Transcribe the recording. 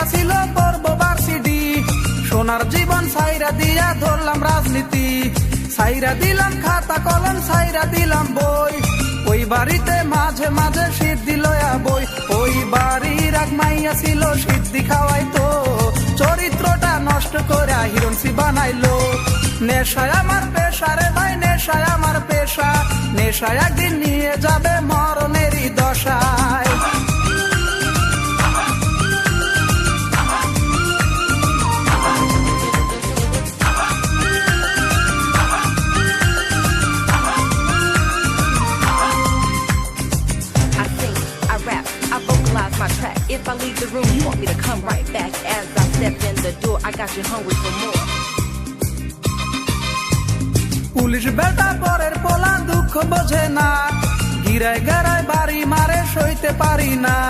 ইচ্ছা ছিল পড়বো ভার্সিটি, সোনার জীবন সাইরা দিয়া ধরলাম রাজনীতি। সাইরা দিলাম খাতা কলম, সাইরা দিলাম বই, ওই বাড়িতে মাঝে মাঝে সিদ্ধি লয়া বই। ওই বাড়ির এক মাইয়া ছিল সিদ্ধি খাওয়াইতো, চরিত্রটা নষ্ট করে হিরোইন বানাইলো। নেশায় আমার পেশা রে ভাই, নেশায় আমার পেশা, নেশায় একদিন নিয়ে যাবে মরণেরই দশায়। My track. If I leave the room, you want me to come right back. As I step in the door, I got you hungry for more. Police বেটা পরের পোলা দুঃখ বোঝে না, গিরায় গেরায় বাড়ি মারে সইতে পারি না।